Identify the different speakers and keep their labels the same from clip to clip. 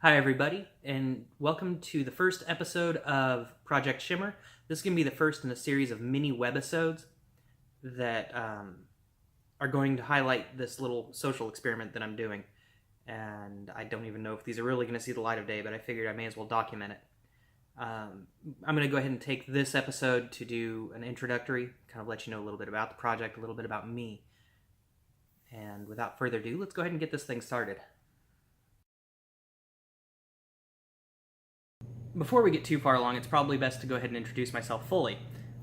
Speaker 1: Hi, everybody, and welcome to the first episode of Project Shimmer. This is going to be the first in a series of mini webisodes that are going to highlight this little social experiment that I'm doing. And I don't even know if these are really going to see the light of day, but I figured I may as well document it. I'm going to go ahead and take this episode to do an introductory, kind of let you know a little bit about the project, a little bit about me. And without further ado, let's go ahead and get this thing started. Before we get too far along, it's probably best to go ahead and introduce myself fully.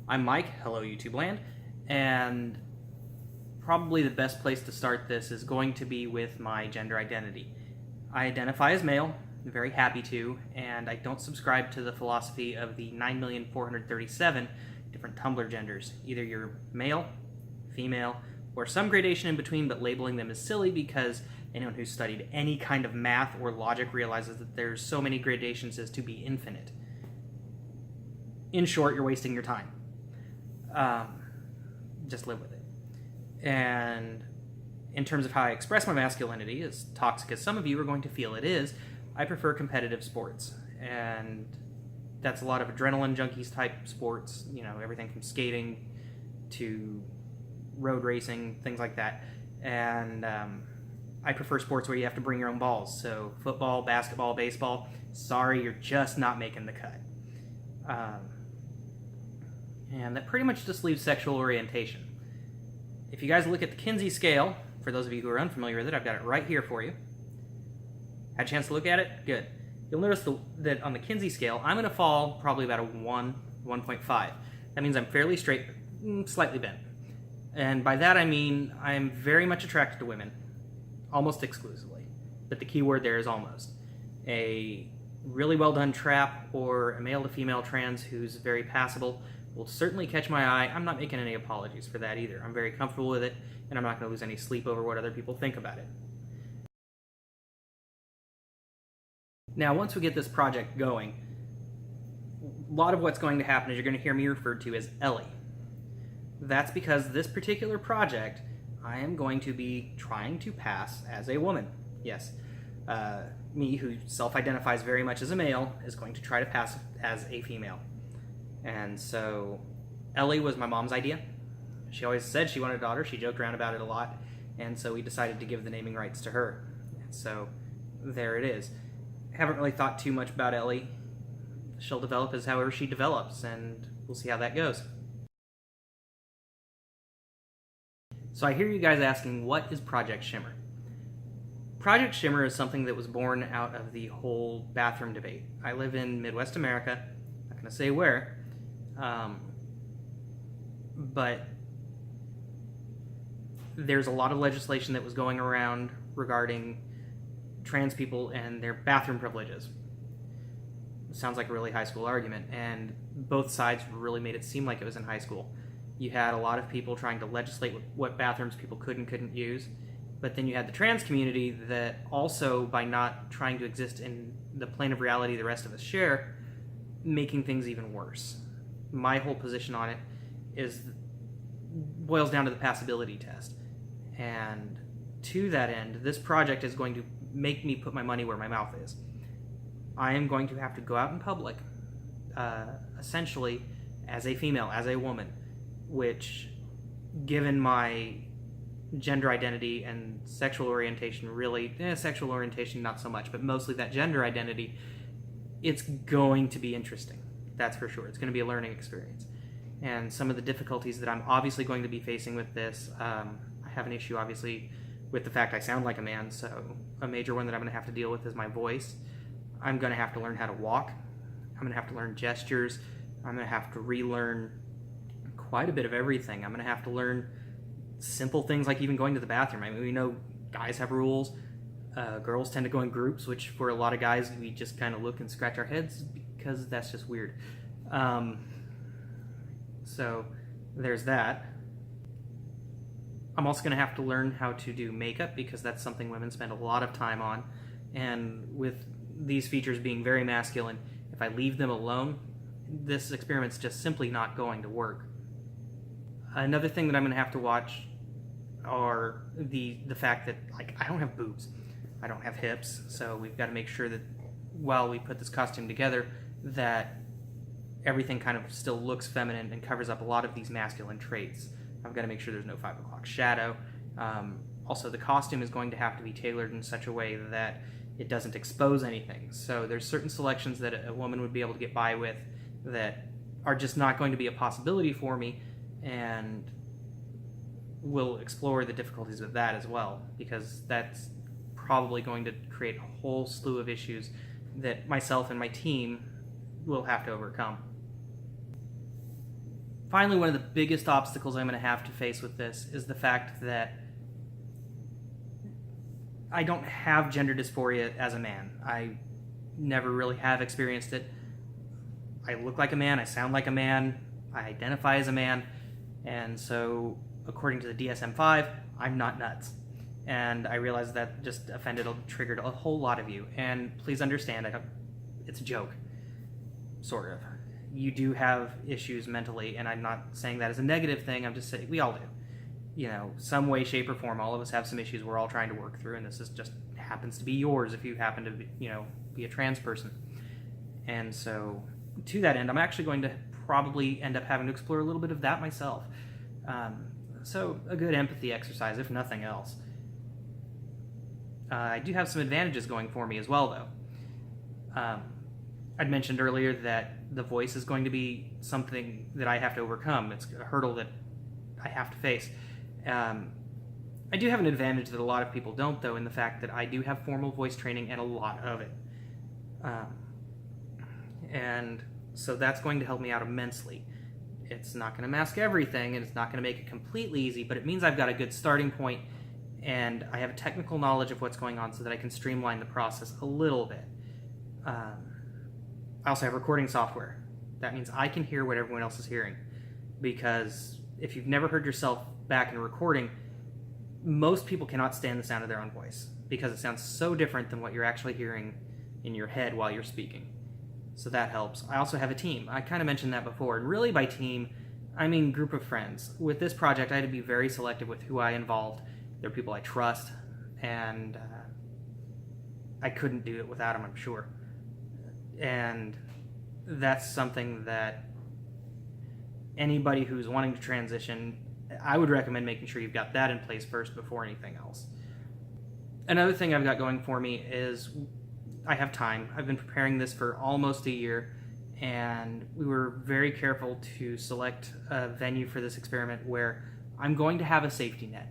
Speaker 1: I'm Mike, hello YouTube land, and probably the best place to start this is going to be with my gender identity. I identify as male, I'm very happy to, and I don't subscribe to the philosophy of the 9,437 different Tumblr genders. Either you're male, female, or some gradation in between, but labeling them is silly because anyone who's studied any kind of math or logic realizes that there's so many gradations as to be infinite. In short, you're wasting your time. Just live with it. And in terms of how I express my masculinity, as toxic as some of you are going to feel it is, I prefer competitive sports. And that's a lot of adrenaline junkies type sports, everything from skating to road racing, things like that. And I prefer sports where you have to bring your own balls. So football, basketball, baseball, sorry, you're just not making the cut. And that pretty much just leaves sexual orientation. If you guys look at the Kinsey scale, for those of you who are unfamiliar with it, I've got it right here for you. Had a chance to look at it? Good. You'll notice that on the Kinsey scale, I'm going to fall probably about a 1, 1.5. That means I'm fairly straight, slightly bent. And by that I mean I'm very much attracted to women. Almost exclusively, but the key word there is almost. A really well done trap or a male to female trans who's very passable will certainly catch my eye. I'm not making any apologies for that either. I'm very comfortable with it, and I'm not going to lose any sleep over what other people think about it. Now, once we get this project going, a lot of what's going to happen is you're going to hear me referred to as Ellie. That's because this particular project I am going to be trying to pass as a woman. Yes, me, who self-identifies very much as a male, is going to try to pass as a female. And so Ellie was my mom's idea. She always said she wanted a daughter. She joked around about it a lot. And so we decided to give the naming rights to her. And so there it is. Haven't really thought too much about Ellie. She'll develop as however she develops, and we'll see how that goes. So I hear you guys asking, what is Project Shimmer? Project Shimmer is something that was born out of the whole bathroom debate. I live in Midwest America, not going to say where, but there's a lot of legislation that was going around regarding trans people and their bathroom privileges. It sounds like a really high school argument, and both sides really made it seem like it was in high school. You had a lot of people trying to legislate what bathrooms people could and couldn't use, but then you had the trans community that also, by not trying to exist in the plane of reality the rest of us share, making things even worse. My whole position on it boils down to the passability test. And to that end, this project is going to make me put my money where my mouth is. I am going to have to go out in public, essentially, as a female, as a woman, which, given my gender identity and sexual orientation, sexual orientation not so much, but mostly that gender identity, it's going to be interesting. That's for sure. It's going to be a learning experience. And some of the difficulties that I'm obviously going to be facing with this, I have an issue, obviously, with the fact I sound like a man, so a major one that I'm going to have to deal with is my voice. I'm going to have to learn how to walk. I'm going to have to learn gestures. I'm going to have to relearn quite a bit of everything. I'm going to have to learn simple things like even going to the bathroom. I mean, we know guys have rules. Girls tend to go in groups, which for a lot of guys, we just kind of look and scratch our heads because that's just weird. So there's that. I'm also going to have to learn how to do makeup because that's something women spend a lot of time on. And with these features being very masculine, if I leave them alone, this experiment's just simply not going to work. Another thing that I'm going to have to watch are the fact that, like, I don't have boobs. I don't have hips, so we've got to make sure that while we put this costume together, that everything kind of still looks feminine and covers up a lot of these masculine traits. I've got to make sure there's no 5 o'clock shadow. Also, the costume is going to have to be tailored in such a way that it doesn't expose anything. So there's certain selections that a woman would be able to get by with that are just not going to be a possibility for me, and we'll explore the difficulties with that as well, because that's probably going to create a whole slew of issues that myself and my team will have to overcome. Finally, one of the biggest obstacles I'm going to have to face with this is the fact that I don't have gender dysphoria as a man. I never really have experienced it. I look like a man, I sound like a man, I identify as a man, and so according to the DSM-5, I'm not nuts. And I realize that just triggered a whole lot of you. And please understand, it's a joke, sort of. You do have issues mentally, and I'm not saying that as a negative thing, I'm just saying we all do. You know, some way, shape, or form, all of us have some issues we're all trying to work through, and this is just happens to be yours if you happen to be a trans person. And so, to that end, I'm actually going to probably end up having to explore a little bit of that myself. So, a good empathy exercise, if nothing else. I do have some advantages going for me as well, though. I'd mentioned earlier that the voice is going to be something that I have to overcome. It's a hurdle that I have to face. I do have an advantage that a lot of people don't, though, in the fact that I do have formal voice training and a lot of it. And so that's going to help me out immensely. It's not going to mask everything, and it's not going to make it completely easy, but it means I've got a good starting point, and I have a technical knowledge of what's going on so that I can streamline the process a little bit. I also have recording software. That means I can hear what everyone else is hearing, because if you've never heard yourself back in a recording, most people cannot stand the sound of their own voice because it sounds so different than what you're actually hearing in your head while you're speaking. So that helps. I also have a team. I kind of mentioned that before, and really by team, I mean group of friends. With this project, I had to be very selective with who I involved. They're people I trust, and I couldn't do it without them, I'm sure. And that's something that anybody who's wanting to transition, I would recommend making sure you've got that in place first before anything else. Another thing I've got going for me is I have time. I've been preparing this for almost a year, and we were very careful to select a venue for this experiment where I'm going to have a safety net.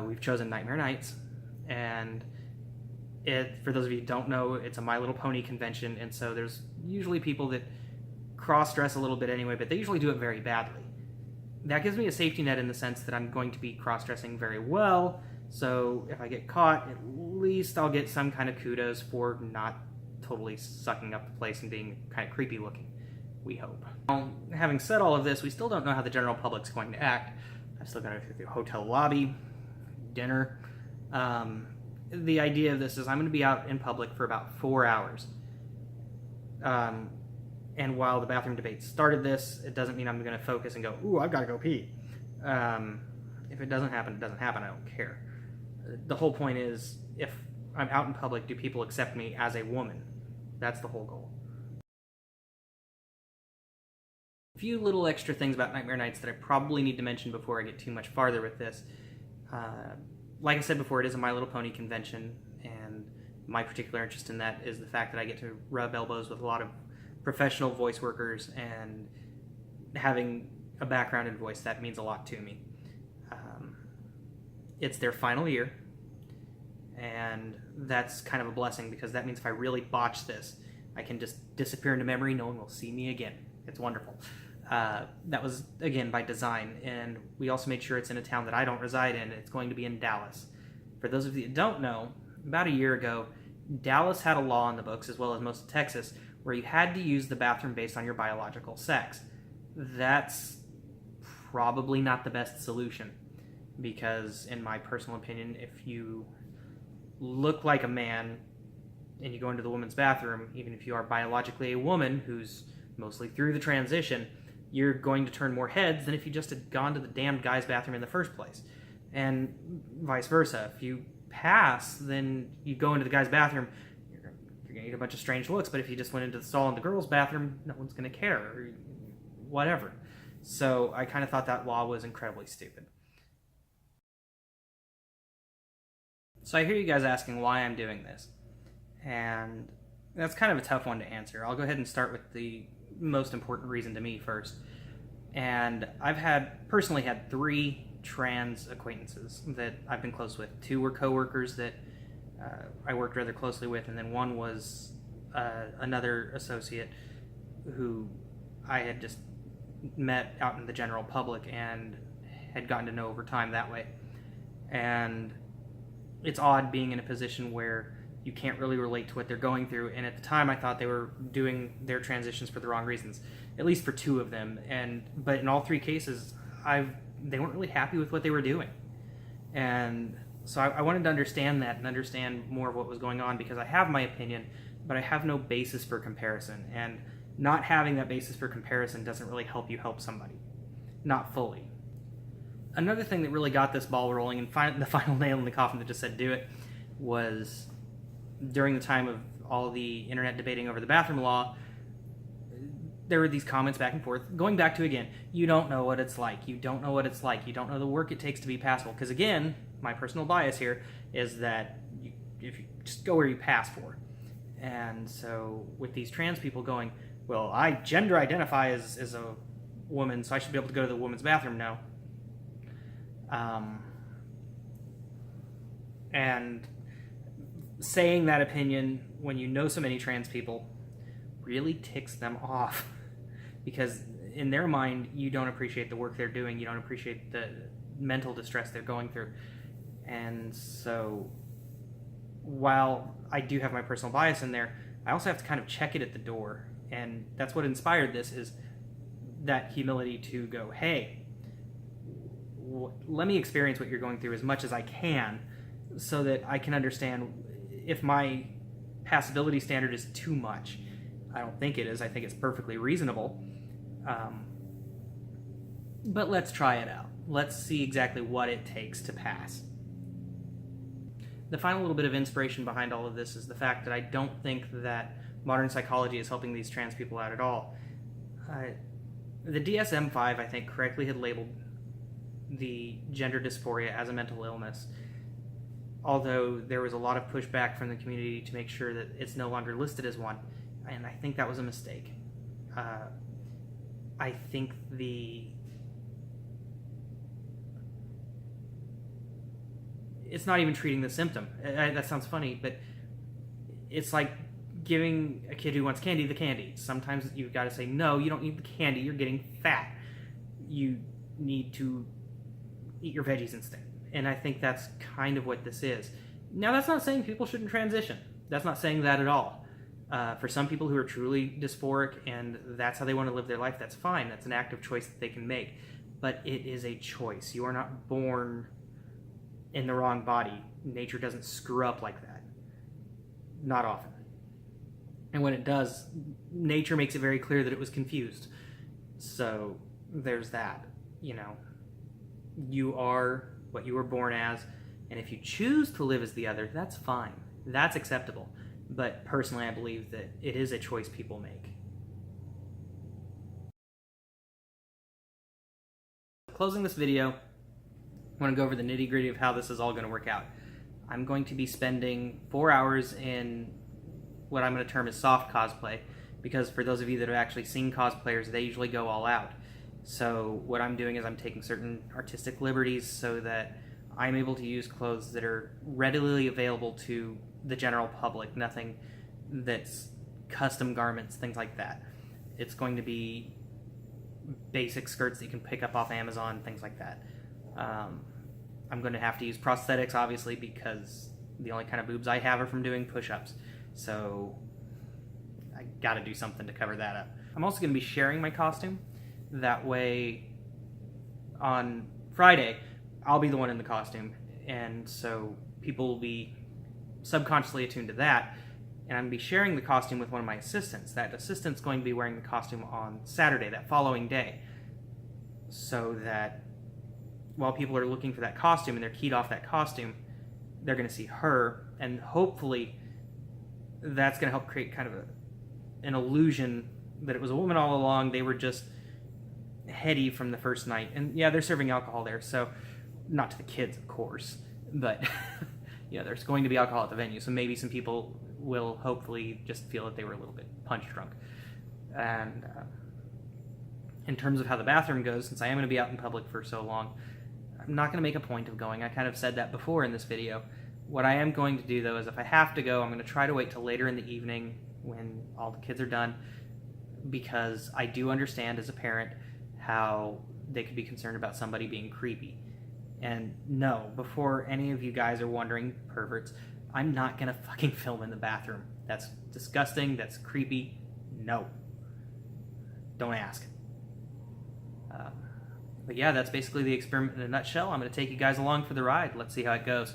Speaker 1: We've chosen Nightmare Nights, and for those of you who don't know, it's a My Little Pony convention, and so there's usually people that cross-dress a little bit anyway, but they usually do it very badly. That gives me a safety net in the sense that I'm going to be cross-dressing very well, so if I get caught, at least I'll get some kind of kudos for not totally sucking up the place and being kind of creepy looking, we hope. Now, having said all of this, we still don't know how the general public's going to act. I've still got to go through the hotel lobby, dinner. The idea of this is I'm going to be out in public for about 4 hours. And while the bathroom debate started this, it doesn't mean I'm going to focus and go, ooh, I've got to go pee. If it doesn't happen, it doesn't happen. I don't care. The whole point is, if I'm out in public, do people accept me as a woman? That's the whole goal. A few little extra things about Nightmare Nights that I probably need to mention before I get too much farther with this. Like I said before, it is a My Little Pony convention, and my particular interest in that is the fact that I get to rub elbows with a lot of professional voice workers, and having a background in voice, that means a lot to me. It's their final year, and that's kind of a blessing, because that means if I really botch this, I can just disappear into memory, no one will see me again. It's wonderful. That was, again, by design, and we also made sure it's in a town that I don't reside in. It's going to be in Dallas. For those of you that don't know, about a year ago, Dallas had a law on the books, as well as most of Texas, where you had to use the bathroom based on your biological sex. That's probably not the best solution, because in my personal opinion, if you look like a man and you go into the woman's bathroom, even if you are biologically a woman who's mostly through the transition, you're going to turn more heads than if you just had gone to the damned guy's bathroom in the first place. And vice versa. If you pass, then you go into the guy's bathroom, you're you're going to get a bunch of strange looks, but if you just went into the stall in the girls' bathroom, no one's going to care, or whatever. So I kind of thought that law was incredibly stupid. So I hear you guys asking why I'm doing this, and that's kind of a tough one to answer. I'll go ahead and start with the most important reason to me first. And I've personally had 3 trans acquaintances that I've been close with. 2 were coworkers that I worked rather closely with, and then 1 was another associate who I had just met out in the general public and had gotten to know over time that way. And it's odd being in a position where you can't really relate to what they're going through, and at the time I thought they were doing their transitions for the wrong reasons, at least for 2 of them. But in all 3 cases, they weren't really happy with what they were doing. And so I wanted to understand that and understand more of what was going on, because I have my opinion, but I have no basis for comparison. And not having that basis for comparison doesn't really help you help somebody. Not fully. Another thing that really got this ball rolling and the final nail in the coffin that just said do it was during the time of all the internet debating over the bathroom law. There were these comments back and forth, going back to, again, you don't know what it's like. You don't know what it's like. You don't know the work it takes to be passable. Because, again, my personal bias here is that if you just go where you pass for. And so with these trans people going, well, I gender identify as a woman, so I should be able to go to the women's bathroom now. And saying that opinion when you know so many trans people really ticks them off. Because in their mind, you don't appreciate the work they're doing. You don't appreciate the mental distress they're going through. And so while I do have my personal bias in there, I also have to kind of check it at the door. And that's what inspired this, is that humility to go, hey, let me experience what you're going through as much as I can, so that I can understand if my passability standard is too much. I don't think it is. I think it's perfectly reasonable. But let's try it out. Let's see exactly what it takes to pass. The final little bit of inspiration behind all of this is the fact that I don't think that modern psychology is helping these trans people out at all. The DSM-5, I think, correctly had labeled the gender dysphoria as a mental illness, although there was a lot of pushback from the community to make sure that it's no longer listed as one, and I think that was a mistake. I think it's not even treating the symptom. That sounds funny, but it's like giving a kid who wants candy the candy. Sometimes you've got to say, no, you don't need the candy, you're getting fat. You need to eat your veggies instead. And I think that's kind of what this is. Now, that's not saying people shouldn't transition. That's not saying that at all. For some people who are truly dysphoric and that's how they want to live their life, that's fine. That's an active choice that they can make. But it is a choice. You are not born in the wrong body. Nature doesn't screw up like that. Not often. And when it does, nature makes it very clear that it was confused. So there's that. You know, you are what you were born as, and if you choose to live as the other, that's fine. That's acceptable. But personally, I believe that it is a choice people make. Closing this video, I want to go over the nitty-gritty of how this is all going to work out. I'm going to be spending 4 hours in what I'm going to term as soft cosplay, because for those of you that have actually seen cosplayers, they usually go all out. So what I'm doing is I'm taking certain artistic liberties so that I'm able to use clothes that are readily available to the general public, nothing that's custom garments, things like that. It's going to be basic skirts that you can pick up off Amazon, things like that. I'm going to have to use prosthetics, obviously, because the only kind of boobs I have are from doing push-ups. So I got to do something to cover that up. I'm also going to be sharing my costume. That way, on Friday, I'll be the one in the costume, and so people will be subconsciously attuned to that, and I'm going to be sharing the costume with one of my assistants. That assistant's going to be wearing the costume on Saturday, that following day, so that while people are looking for that costume and they're keyed off that costume, they're going to see her, and hopefully that's going to help create kind of an illusion that it was a woman all along. They were just heady from the first night. And yeah, they're serving alcohol there, so not to the kids, of course, but there's going to be alcohol at the venue, so maybe some people will hopefully just feel that they were a little bit punch drunk. And in terms of how the bathroom goes, since I am going to be out in public for so long, I'm not going to make a point of going. I kind of said that before in this video. What I am going to do, though, is if I have to go, I'm going to try to wait till later in the evening when all the kids are done, because I do understand as a parent how they could be concerned about somebody being creepy. And no, before any of you guys are wondering, perverts, I'm not going to fucking film in the bathroom. That's disgusting. That's creepy. No. Don't ask. But yeah, that's basically the experiment in a nutshell. I'm going to take you guys along for the ride. Let's see how it goes.